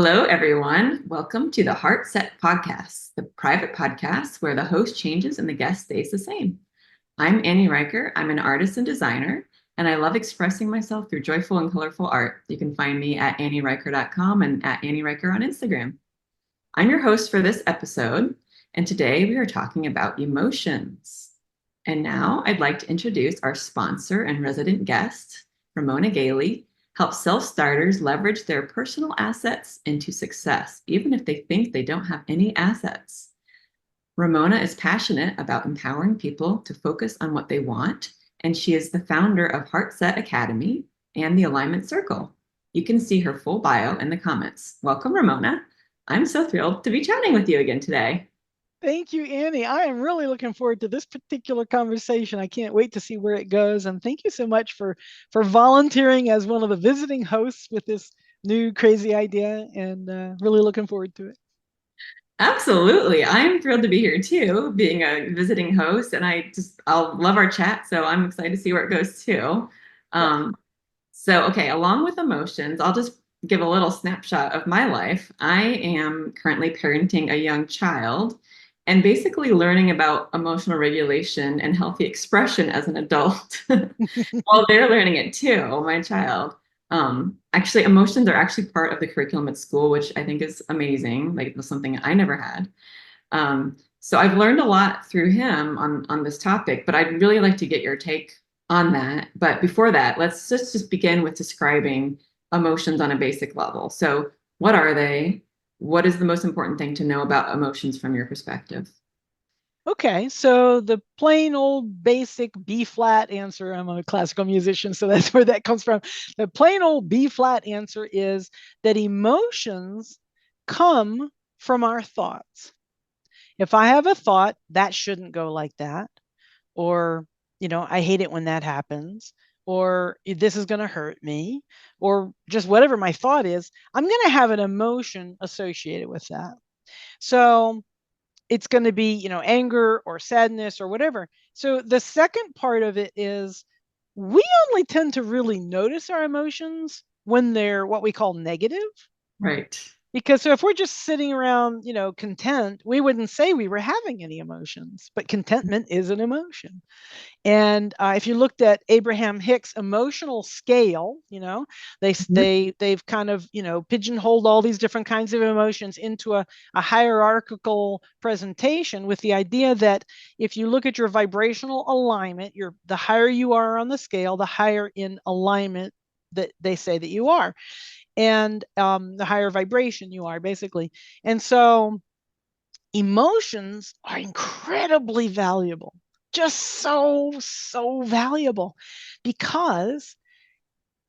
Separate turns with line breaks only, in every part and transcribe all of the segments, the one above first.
Hello, everyone. Welcome to the HeartSet podcast, the private podcast where the host changes and the guest stays the same. I'm Annie Riker. I'm an artist and designer, and I love expressing myself through joyful and colorful art. You can find me at annieriker.com and at Annie Riker on Instagram. I'm your host for this episode, and today we are talking about emotions. And now I'd like to introduce our sponsor and resident guest, Ramona Galey. Help self-starters leverage their personal assets into success, even if they think they don't have any assets. Ramona is passionate about empowering people to focus on what they want, and she is the founder of HeartSet Academy and the Alignment Circle. You can see her full bio in the comments. Welcome, Ramona. I'm so thrilled to be chatting with you again today.
Thank you, Annie. I am really looking forward to this particular conversation. I can't wait to see where it goes. And thank you so much for volunteering as one of the visiting hosts with this new crazy idea, and really looking forward to it.
Absolutely. I'm thrilled to be here too, being a visiting host, and I'll love our chat. So I'm excited to see where it goes too.
Yeah.
Okay, along with emotions, I'll just give a little snapshot of my life. I am currently parenting a young child and basically learning about emotional regulation and healthy expression as an adult while they're learning it too, my child. Actually, emotions are actually part of the curriculum at school, which I think is amazing. Like it was something I never had. So I've learned a lot through him on this topic, but I'd really like to get your take on that. But before that, let's just begin with describing emotions on a basic level. So what are they? What is the most important thing to know about emotions from your perspective?
Okay, so the plain old basic B flat answer, I'm a classical musician, so that's where that comes from. The plain old B flat answer is that emotions come from our thoughts. If I have a thought, that shouldn't go like that, or, I hate it when that happens, or this is going to hurt me, or just whatever my thought is, I'm going to have an emotion associated with that. So it's going to be, anger or sadness or whatever. So the second part of it is we only tend to really notice our emotions when they're what we call negative.
Right.
Because so if we're just sitting around, content, we wouldn't say we were having any emotions, but contentment is an emotion. And if you looked at Abraham Hicks' emotional scale,
Mhm.
they've kind of pigeonholed all these different kinds of emotions into a hierarchical presentation with the idea that if you look at your vibrational alignment, the higher you are on the scale, the higher in alignment that they say that you are, and the higher vibration you are, basically. And so emotions are incredibly valuable, just so valuable, because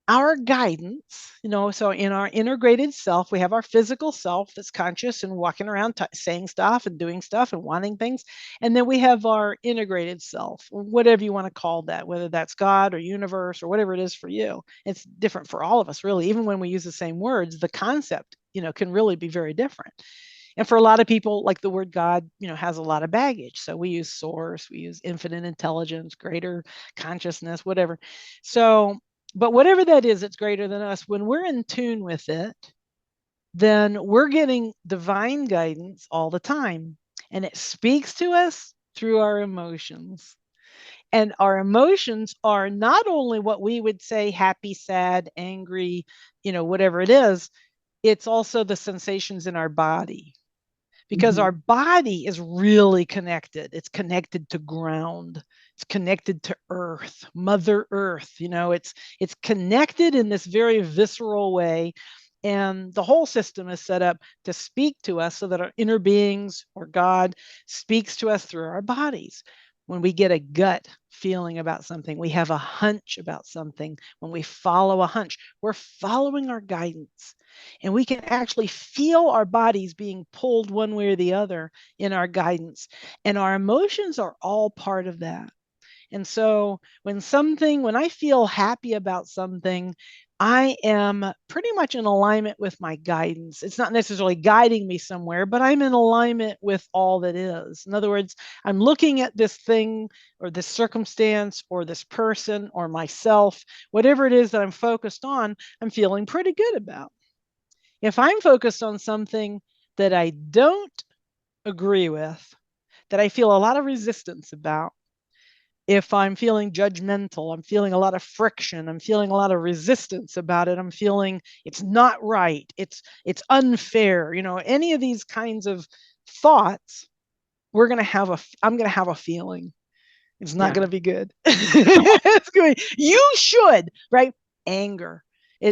our guidance, so in our integrated self, we have our physical self that's conscious and walking around saying stuff and doing stuff and wanting things. And then we have our integrated self, whatever you want to call that, whether that's God or universe or whatever it is for you. It's different for all of us, really. Even when we use the same words, the concept, can really be very different. And for a lot of people, like the word God, has a lot of baggage. So we use source, we use infinite intelligence, greater consciousness, whatever. So, but whatever that is, it's greater than us. When we're in tune with it, then we're getting divine guidance all the time. And it speaks to us through our emotions. And our emotions are not only what we would say happy, sad, angry, whatever it is, it's also the sensations in our body, because
Mhm.
our body is really connected. It's connected to ground. It's connected to earth, Mother Earth. It's connected in this very visceral way. And the whole system is set up to speak to us so that our inner beings or God speaks to us through our bodies. When we get a gut feeling about something, we have a hunch about something. When we follow a hunch, we're following our guidance. And we can actually feel our bodies being pulled one way or the other in our guidance. And our emotions are all part of that. And so when I feel happy about something, I am pretty much in alignment with my guidance. It's not necessarily guiding me somewhere, but I'm in alignment with all that is. In other words, I'm looking at this thing or this circumstance or this person or myself, whatever it is that I'm focused on, I'm feeling pretty good about. If I'm focused on something that I don't agree with, that I feel a lot of resistance about, if I'm feeling judgmental, I'm feeling a lot of friction, I'm feeling a lot of resistance about it, I'm feeling it's not right, it's unfair, any of these kinds of thoughts, I'm going to have a feeling. It's not
Yeah.
going to be good. It's going, you should, right? Anger.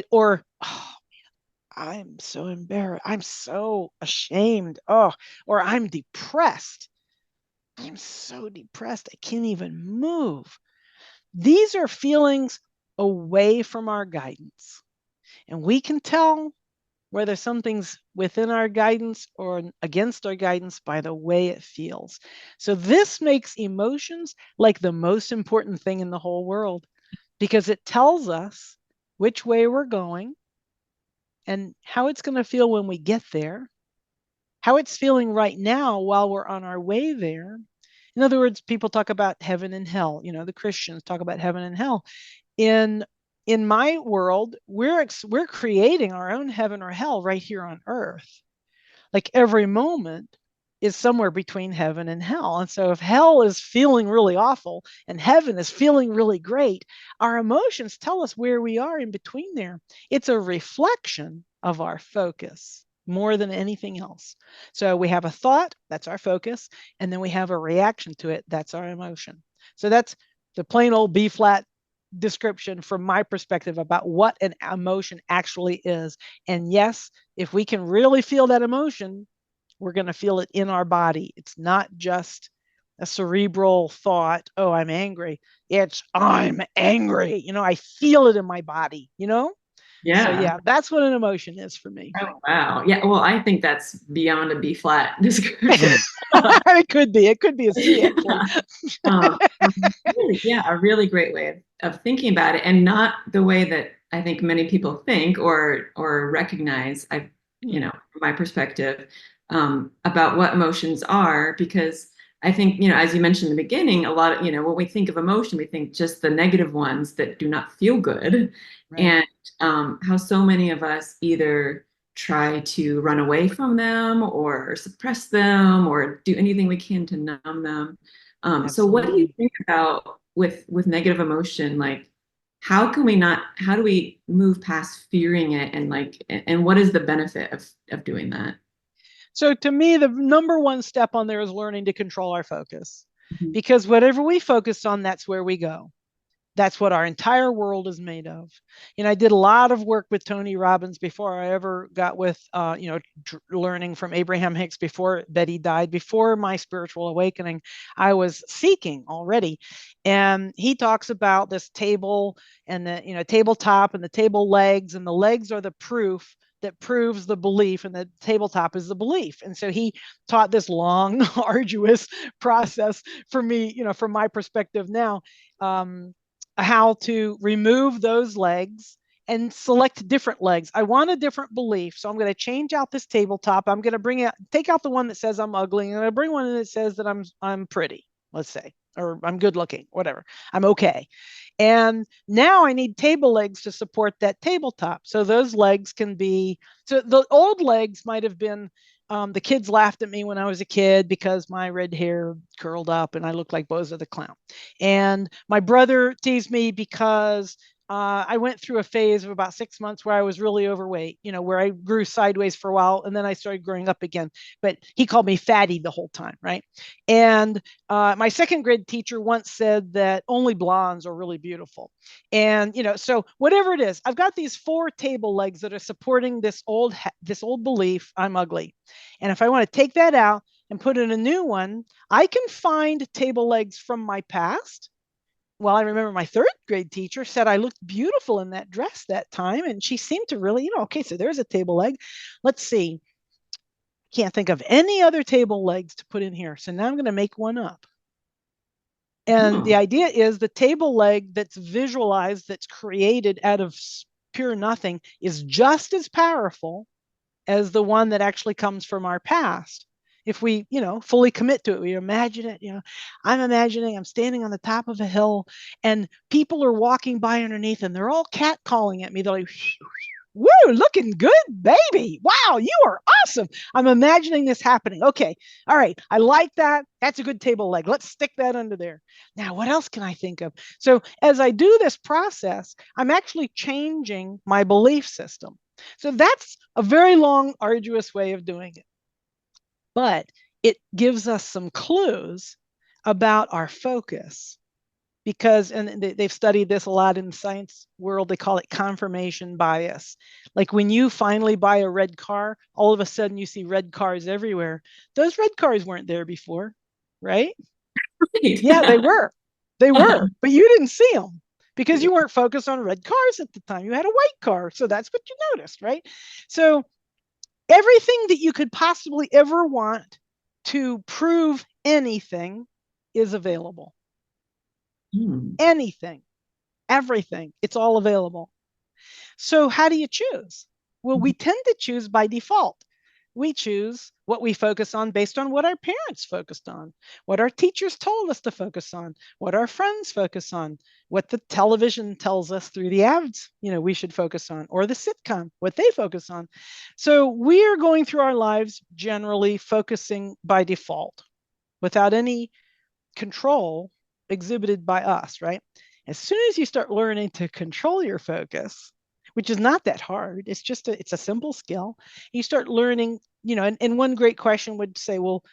Or I'm so embarrassed. I'm so ashamed. Or I'm depressed. I'm so depressed. I can't even move. These are feelings away from our guidance. And we can tell whether something's within our guidance or against our guidance by the way it feels. So this makes emotions like the most important thing in the whole world, because it tells us which way we're going and how it's going to feel when we get there, how it's feeling right now while we're on our way there. In other words, people talk about heaven and hell. The Christians talk about heaven and hell. In in my world, we're creating our own heaven or hell right here on earth. Like every moment is somewhere between heaven and hell. And so if hell is feeling really awful and heaven is feeling really great, our emotions tell us where we are in between there. It's a reflection of our focus more than anything else. So we have a thought, that's our focus, and then we have a reaction to it, that's our emotion. So that's the plain old B flat description from my perspective about what an emotion actually is. And yes, if we can really feel that emotion, we're going to feel it in our body. It's not just a cerebral thought, oh, I'm angry. It's I'm angry. I feel it in my body. So
Yeah.
yeah, that's what an emotion is for me.
Oh, wow. Yeah. Well, I think that's beyond a B flat description.
It could be a C actually.
Yeah. Really, yeah, a really great way of thinking about it, and not the way that I think many people think or recognize. From my perspective, about what emotions are, because I think, as you mentioned in the beginning, a lot of, when we think of emotion, we think just the negative ones that do not feel good,
Right.
and how so many of us either try to run away from them or suppress them or do anything we can to numb them. So what do you
Absolutely.
think about with negative emotion? Like, how do we move past fearing it, and what is the benefit of doing that?
So to me, the number one step on there is learning to control our focus,
Mhm.
because whatever we focus on, that's where we go. That's what our entire world is made of. I did a lot of work with Tony Robbins before I ever got with, learning from Abraham Hicks before Betty died, before my spiritual awakening. I was seeking already. And he talks about this table and the, tabletop and the table legs, and the legs are the proof that proves the belief, and the tabletop is the belief. And so he taught this long, arduous process for me, from my perspective now. How to remove those legs and select different legs. I want a different belief. So I'm going to change out this tabletop. I'm going to take out the one that says I'm ugly, and I'm going to bring one that says that I'm pretty, let's say, or I'm good looking, whatever. I'm okay. And now I need table legs to support that tabletop. So those legs can be, so the old legs might have been, the kids laughed at me when I was a kid because my red hair curled up and I looked like Bozo the Clown. And my brother teased me because I went through a phase of about 6 months where I was really overweight, where I grew sideways for a while and then I started growing up again. But he called me fatty the whole time, right? And my second grade teacher once said that only blondes are really beautiful. And, so whatever it is, I've got these four table legs that are supporting this old belief, I'm ugly. And if I want to take that out and put in a new one, I can find table legs from my past. Well, I remember my third grade teacher said I looked beautiful in that dress that time. And she seemed to really, okay, so there's a table leg. Let's see. Can't think of any other table legs to put in here. So now I'm going to make one up. And the
Oh,
idea is the table leg that's visualized, that's created out of pure nothing, is just as powerful as the one that actually comes from our past. If we, fully commit to it, we imagine it, I'm imagining I'm standing on the top of a hill and people are walking by underneath and they're all catcalling at me. They're like, Woo, looking good, baby. Wow, you are awesome. I'm imagining this happening. Okay. All right. I like that. That's a good table leg. Let's stick that under there. Now, what else can I think of? So, as I do this process, I'm actually changing my belief system. So, that's a very long, arduous way of doing it. But it gives us some clues about our focus because and they've studied this a lot in the science world. They call it confirmation bias. Like when you finally buy a red car, all of a sudden you see red cars everywhere. Those red cars weren't there before, right? Yeah, they were, but you didn't see them because you weren't focused on red cars at the time. You had a white car, so that's what you noticed, right? So everything that you could possibly ever want to prove anything is available.
Mm.
Anything, everything, it's all available. So, how do you choose? Well, we tend to choose by default. We choose what we focus on based on what our parents focused on, what our teachers told us to focus on, what our friends focus on, what the television tells us through the ads, we should focus on, or the sitcom, what they focus on. So, we are going through our lives generally focusing by default without any control exhibited by us, right? As soon as you start learning to control your focus, which is not that hard, it's a simple skill. You start learning, and one great question would say, well,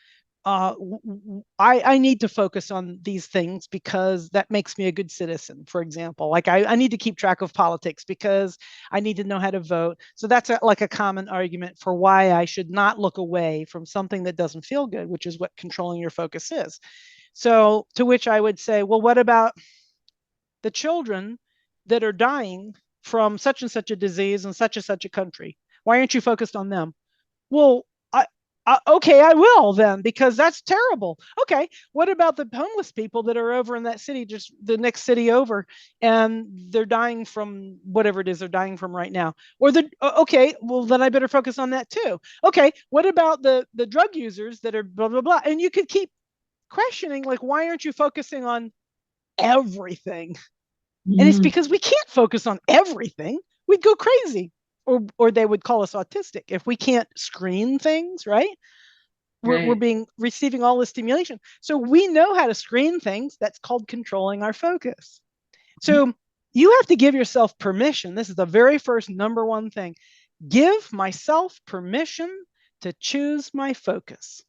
I need to focus on these things because that makes me a good citizen, for example. Like I need to keep track of politics because I need to know how to vote. So that's like a common argument for why I should not look away from something that doesn't feel good, which is what controlling your focus is. So to which I would say, well, what about the children that are dying from such and such a disease in such and such a country? Why aren't you focused on them? Well, okay, I will then, because that's terrible. Okay, what about the homeless people that are over in that city, just the next city over, and they're dying from whatever it is they're dying from right now? Or okay, well then I better focus on that too. Okay, what about the drug users that are blah blah blah? And you could keep questioning, like, why aren't you focusing on everything? And it's
Mm.
because we can't focus on everything. We'd go crazy. Or they would call us autistic if we can't screen things, right? We're
Right.
being receiving all this stimulation. So we know how to screen things. That's called controlling our focus. So you have to give yourself permission. This is the very first number one thing. Give myself permission to choose my focus.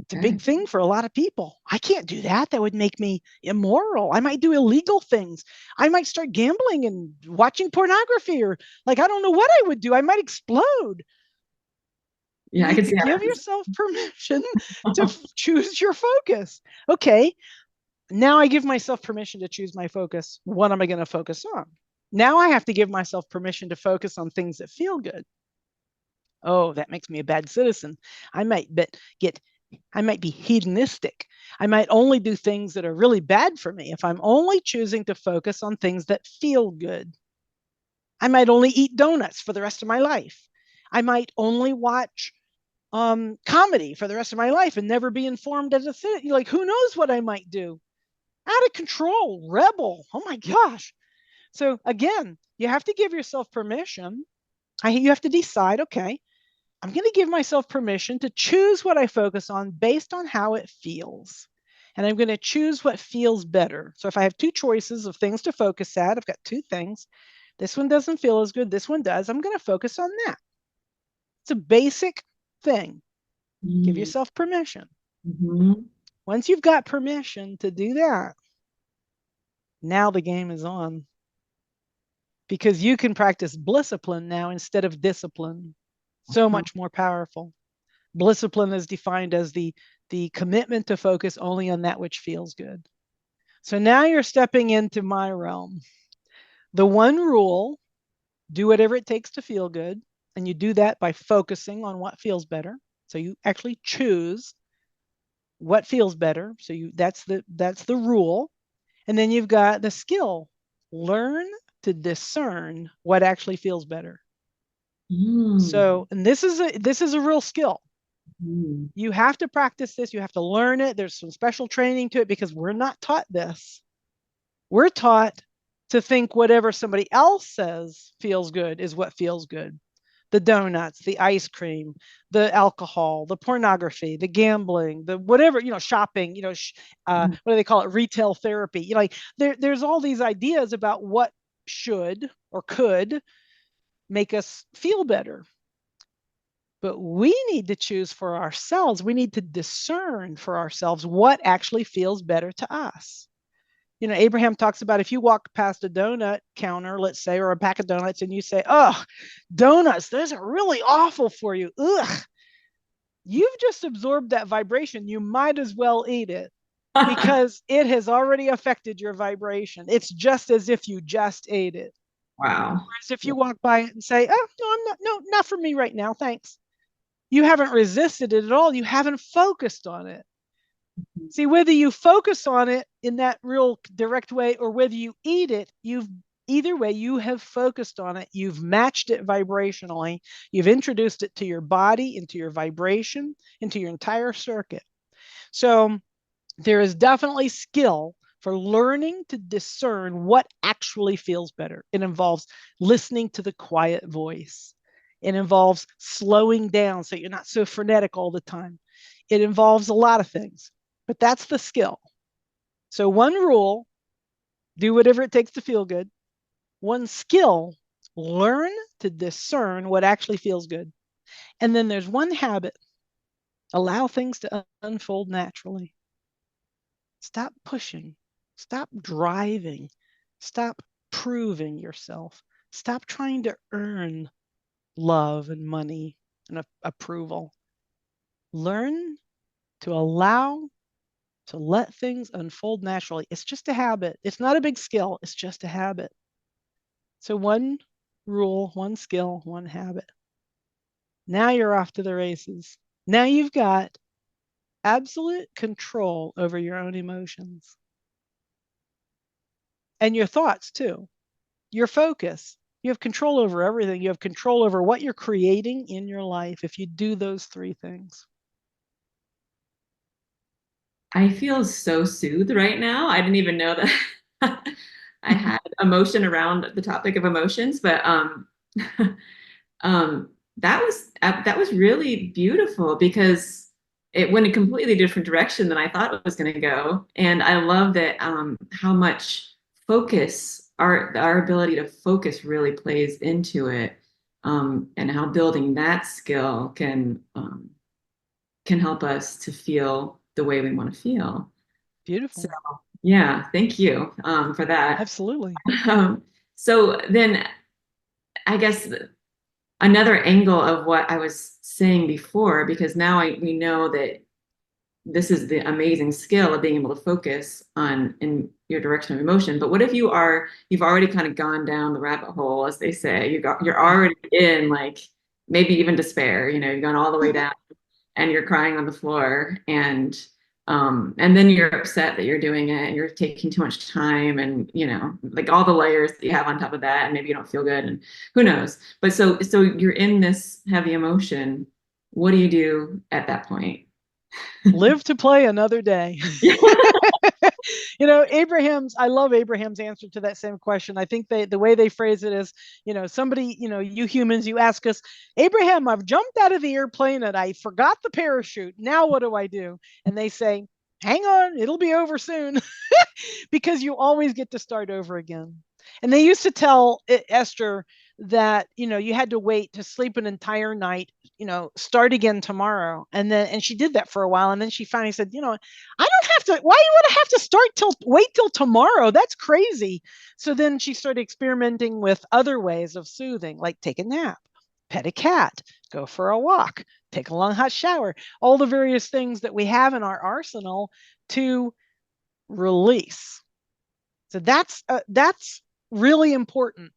It's a
Okay.
big thing for a lot of people. I can't do that. That would make me immoral. I might do illegal things. I might start gambling and watching pornography, or like, I don't know what I would do. I might explode. You
Yeah, I
need
can
to
see how
give yourself permission to choose your focus. Okay, now I give myself permission to choose my focus. What am I going to focus on? Now I have to give myself permission to focus on things that feel good. Oh, that makes me a bad citizen. I might get I might be hedonistic. I might only do things that are really bad for me if I'm only choosing to focus on things that feel good. I might only eat donuts for the rest of my life. I might only watch comedy for the rest of my life and never be informed as a citizen. Like, who knows what I might do? Out of control, rebel. Oh my gosh. So again, you have to give yourself permission. You have to decide, okay, I'm going to give myself permission to choose what I focus on based on how it feels. And I'm going to choose what feels better. So if I have two choices of things to focus at, I've got two things. This one doesn't feel as good. This one does. I'm going to focus on that. It's a basic thing. Give
Mm.
yourself permission.
Mhm.
Once you've got permission to do that, now the game is on because you can practice blisscipline now instead of discipline. So
Uh-huh.
much more powerful. Blisscipline is defined as the commitment to focus only on that which feels good. So now you're stepping into my realm. The one rule, do whatever it takes to feel good. And you do that by focusing on what feels better. So you actually choose what feels better. So that's the rule. And then you've got the skill. Learn to discern what actually feels better.
Mm.
So, and this is a real skill.
Mm.
You have to practice this. You have to learn it. There's some special training to it because we're not taught this. We're taught to think whatever somebody else says feels good is what feels good. The donuts, the ice cream, the alcohol, the pornography, the gambling, the whatever, shopping, what do they call it? Retail therapy. Like there's all these ideas about what should or could make us feel better. But we need to choose for ourselves. We need to discern for ourselves what actually feels better to us. Abraham talks about if you walk past a donut counter, let's say, or a pack of donuts, and you say, oh, donuts, those are really awful for you. Ugh. You've just absorbed that vibration. You might as well eat it because it has already affected your vibration. It's just as if you just ate it.
Wow.
Whereas if you walk by it and say, oh, no, not for me right now. Thanks. You haven't resisted it at all. You haven't focused on it. See, whether you focus on it in that real direct way or whether you eat it, either way, you have focused on it. You've matched it vibrationally. You've introduced it to your body, into your vibration, into your entire circuit. So there is definitely skill for learning to discern what actually feels better. It involves listening to the quiet voice. It involves slowing down so you're not so frenetic all the time. It involves a lot of things. But that's the skill. So one rule, do whatever it takes to feel good. One skill, learn to discern what actually feels good. And then there's one habit, allow things to unfold naturally. Stop pushing, stop driving, stop proving yourself. Stop trying to earn love and money and approval. Learn to allow to let things unfold naturally. It's just a habit. It's not a big skill. It's just a habit. So one rule, one skill, one habit. Now you're off to the races. Now you've got absolute control over your own emotions and your thoughts too. Your focus. You have control over everything. You have control over what you're creating in your life if you do those three things.
I feel so soothed right now. I didn't even know that I had emotion around the topic of emotions, but um, that was really beautiful because it went a completely different direction than I thought it was going to go. And I love that how much focus our ability to focus really plays into it, and how building that skill can help us to feel the way we want to feel.
Beautiful.
So, yeah, thank you for that.
Absolutely.
So then I guess another angle of what I was saying before, because now we know that this is the amazing skill of being able to focus on in your direction of emotion. But what if you've already kind of gone down the rabbit hole, as they say, you're already in like maybe even despair, you've gone all the way down and you're crying on the floor and then you're upset that you're doing it and you're taking too much time and like all the layers that you have on top of that and maybe you don't feel good and who knows, but so you're in this heavy emotion. What do you do at that point?
Live to play another day. I love Abraham's answer to that same question. I think the way they phrase it is, somebody, you humans, you ask us, Abraham, I've jumped out of the airplane and I forgot the parachute. Now what do I do? And they say, hang on, it'll be over soon. Because you always get to start over again. And they used to tell Esther that, you had to wait to sleep an entire night, start again tomorrow. And she did that for a while. And then she finally said, I don't have to, why would I have to wait till tomorrow? That's crazy. So then she started experimenting with other ways of soothing, like take a nap, pet a cat, go for a walk, take a long hot shower, all the various things that we have in our arsenal to release. So that's really important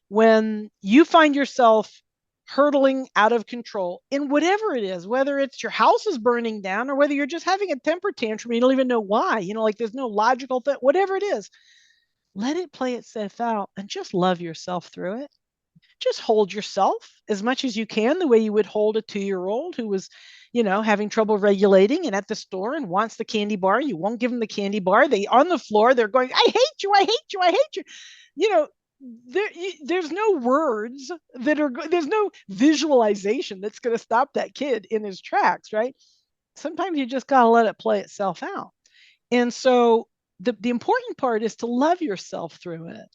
when you find yourself hurtling out of control in whatever it is, whether it's your house is burning down or whether you're just having a temper tantrum, you don't even know why, like there's no logical thing, whatever it is, let it play itself out and just love yourself through it. just hold yourself as much as you can, the way you would hold a 2-year-old who was, having trouble regulating and at the store and wants the candy bar. You won't give them the candy bar. They on the floor, they're going, I hate you, I hate you, I hate you. You know, there's no words there's no visualization that's going to stop that kid in his tracks, right? Sometimes you just got to let it play itself out. And so the important part is to love yourself through it,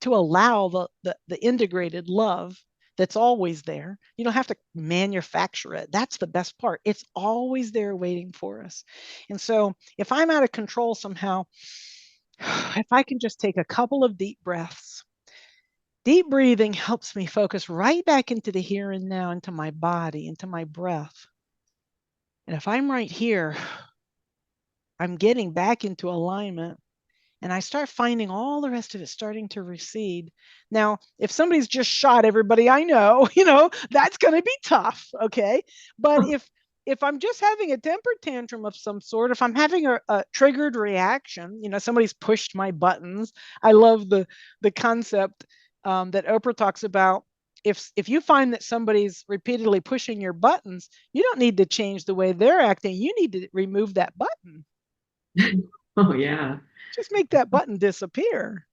to allow the integrated love that's always there. You don't have to manufacture it. That's the best part. It's always there waiting for us. And so if I'm out of control somehow, if I can just take a couple of deep breaths, deep breathing helps me focus right back into the here and now, into my body, into my breath. And if I'm right here, I'm getting back into alignment, and I start finding all the rest of it starting to recede. Now, if somebody's just shot everybody I know, that's going to be tough. Okay. But if I'm just having a temper tantrum of some sort, if I'm having a triggered reaction, somebody's pushed my buttons. I love the concept that Oprah talks about. If you find that somebody's repeatedly pushing your buttons, you don't need to change the way they're acting. You need to remove that button.
Oh, yeah.
Just make that button disappear.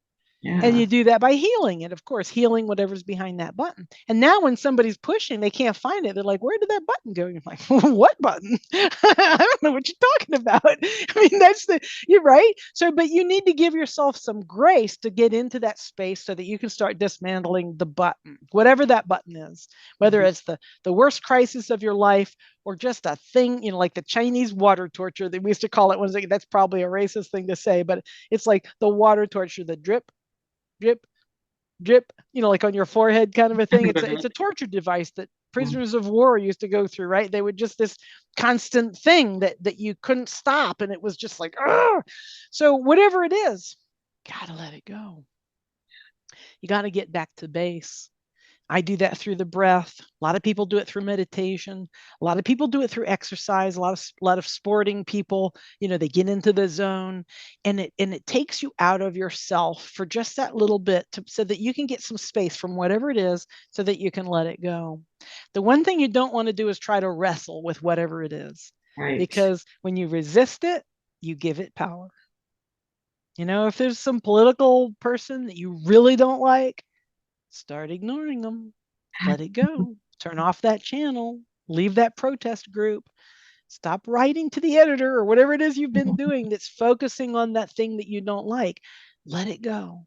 And
Yeah.
you do that by healing it, of course, healing whatever's behind that button. And now when somebody's pushing, they can't find it. They're like, where did that button go? You're like, what button? I don't know what you're talking about. I mean, you're right. So, but you need to give yourself some grace to get into that space so that you can start dismantling the button, whatever that button is, whether it's the worst crisis of your life or just a thing, like the Chinese water torture that we used to call it. That's probably a racist thing to say, but it's like the water torture, the drip, drip, drip, like on your forehead kind of a thing. It's a torture device that prisoners of war used to go through, right? They would just this constant thing that you couldn't stop, and it was just like, Argh! So whatever it is, gotta let it go. You got to get back to base. I do that through the breath. A lot of people do it through meditation. A lot of people do it through exercise. A lot of sporting people, they get into the zone, and it takes you out of yourself for just that little bit so that you can get some space from whatever it is so that you can let it go. The one thing you don't want to do is try to wrestle with whatever it is,
Right.
because when you resist it, you give it power. If there's some political person that you really don't like, start ignoring them. Let it go. Turn off that channel. Leave that protest group. Stop writing to the editor or whatever it is you've been doing that's focusing on that thing that you don't like. Let it go.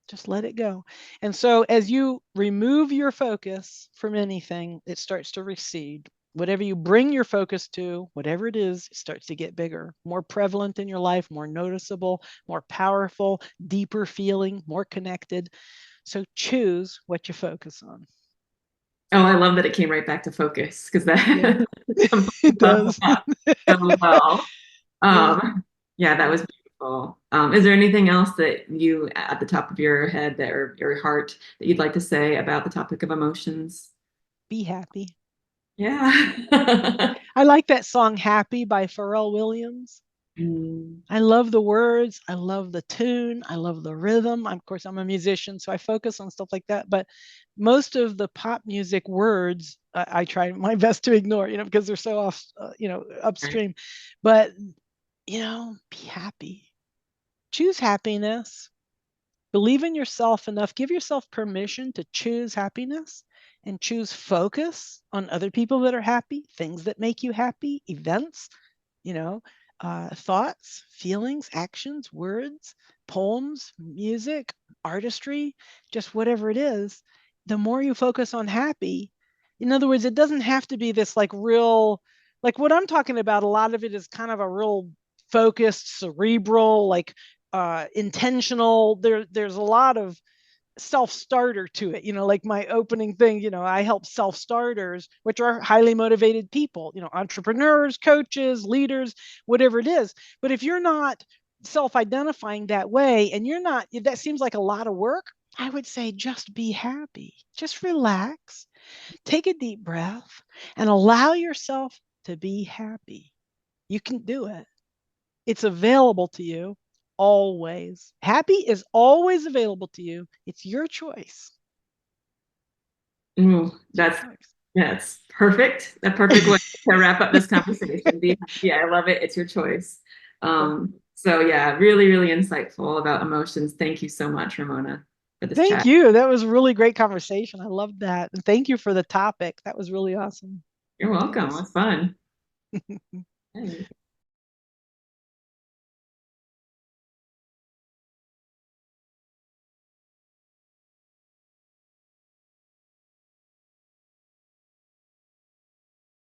Just let it go. And so as you remove your focus from anything, it starts to recede. Whatever you bring your focus to, whatever it is, it starts to get bigger, more prevalent in your life, more noticeable, more powerful, deeper feeling, more connected. So choose what you focus on.
Oh, I love that it came right back to focus because
Yeah,
that
it
sums
does.
up so well.
Yeah,
Yeah, that was beautiful. Is there anything else that you, at the top of your head, that or your heart, that you'd like to say about the topic of emotions?
be happy.
Yeah.
I like that song Happy by Pharrell Williams.
Mm,
I love the words. I love the tune. I love the rhythm. Of course, I'm a musician, so I focus on stuff like that. But most of the pop music words, I try my best to ignore, because they're so off,
right.
upstream. But, be happy. Choose happiness. Believe in yourself enough. Give yourself permission to choose happiness and choose focus on other people that are happy, things that make you happy, events, you know, thoughts, feelings, actions, words, poems, music, artistry, just whatever it is. The more you focus on happy, in other words, it doesn't have to be this like real, like what I'm talking about. A lot of it is kind of a real focused, cerebral, like intentional. There's a lot of self-starter to it, like my opening thing, I help self-starters, which are highly motivated people, entrepreneurs, coaches, leaders, whatever it is. But if you're not self-identifying that way, and you're not, that seems like a lot of work, I would say just be happy, just relax, take a deep breath, and allow yourself to be happy. You can do it. It's available to you always. Happy is always available to you. It's your choice.
Ooh,
Thanks.
that's perfect. The perfect way to wrap up this conversation. Be happy. I love it. It's your choice. So yeah, really, really insightful about emotions. Thank you so much, Ramona, for this
Thank
chat.
you. That was really great conversation. I loved that. And thank you for the topic. That was really awesome.
You're welcome. It
Thanks.
was fun. Thanks.